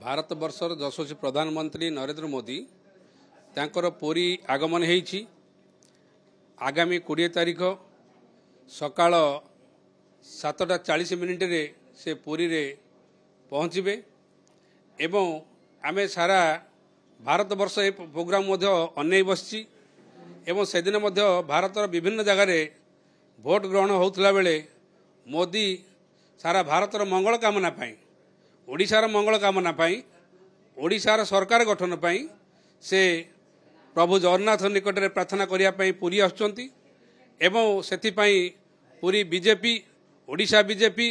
भारत वर्षर यशस्वी प्रधानमंत्री नरेंद्र मोदी तांकर पुरी आगमन होईछि। आगामी 20 तारीख सकाळ 7:40 रे से पुरी रे पहुँचे एवं आमे सारा भारत वर्ष ए प्रोग्राम मध्य अनै बसछि एवं से दिन मध्य भारतर विभिन्न जगार भोट ग्रहण होउतला बेले मोदी सारा भारतर मंगल कामना पाई ओडिशार मंगल कामना पाई ओडिशार सरकार गठन पाई से प्रभु जगन्नाथ निकट में प्रार्थना करने पुरी आसुचंती एवं सेथिपाई पुरी बीजेपी ओडिशा बीजेपी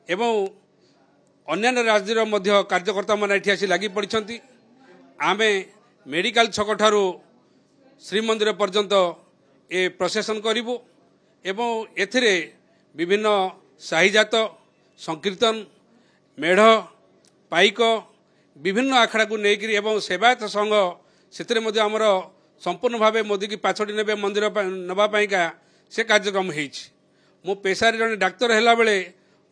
एवं अन्य राज्यर मध्य कार्यकर्ता मान एठी आसी लगी पड़ती। आमे मेडिकल छक ठारू श्रीमंदिर पर्यंत ए प्रोसेसन करिबो एवं एथिरे विभिन्न साहिजात संकीर्तन मेढ़ पाइक विभिन्न आखड़ा को लेकर एवं सेवायत संघ से आमर संपूर्ण भाव मोदी की पाछड़ी ने मंदिर नवापाइका से कार्यक्रम हो पेशारे जन डाक्तर है बेले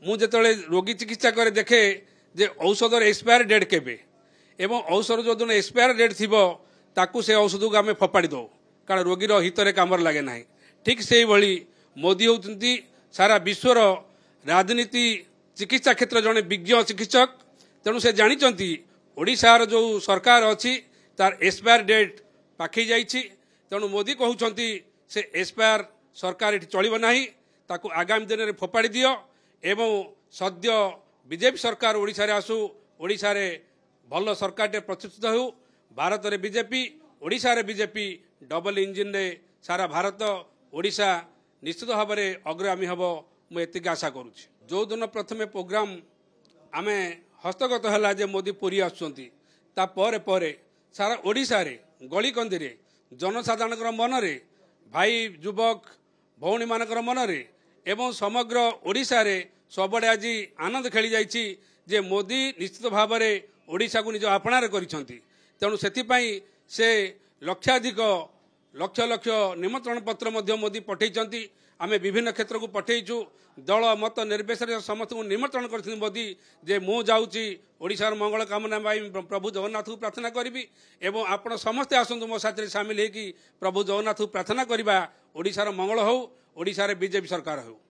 मुझे रोगी चिकित्सा करे देखे जे औषधर एक्सपायर डेट केबे एवं औषध जो दिन एक्सपायर डेट थी ताकू से औषध को आम फोपाड़ी दो कारण रोगीर हितरे कामर लगे ना। ठीक से भली मोदी होती सारा विश्वर राजनीति चिकित्सा क्षेत्र जड़े विज्ञ चिकित्सक तेणु से जानी ओडिशार जो सरकार अच्छी तार एक्सपायर डेट पाखी जाइछि तेणु मोदी कहउछंती से एक्सपायर सरकार ये चलिब नाही ताकू आगामी दिन में फोपाड़ी दियो एवं सद्य बीजेपी सरकार ओडिशा रे आसु ओडिशा रे भल सरकार टे प्रतिष्ठित हो भारत रे बीजेपी ओडिशा रे बीजेपी डबल इंजिन रे सारा भारत ओडिशा निश्चित भाव में अग्रगामी हम मुझे आशा करुच्ची। जो दिन प्रथमे प्रोग्राम आमे हस्तगत है जे मोदी पुरी आसुचंती ता परे परे सारा ओडिशा रे गली कंदी रे जनसाधारण मन रे भाई युवक भौणी मानकर मन रे एवं समग्र ओडिशा रे सबडे आज आनंद खेली जाइछि जे मोदी निश्चित भाव में ओडिशा को निज आपणार करिसंती तेणु सेथिपाई से लक्षाधिक लक्ष लक्ष निमंत्रण पत्र मध्य मोदी पठेइचंती। आमे विभिन्न क्षेत्र को पठेइछु दल मत निर्विशेष समस्त को निमंत्रण कर मोदी जे मु जाऊँगी ओडिशार मंगल कामना पाई प्रभु जगन्नाथ को प्रार्थना करी एवं आपण समस्ते आसतु मो साथ सामिल होगी प्रभु जगन्नाथ को प्रार्थना करवा ओडिशार मंगल हो ओडिशार बीजेपी सरकार हो।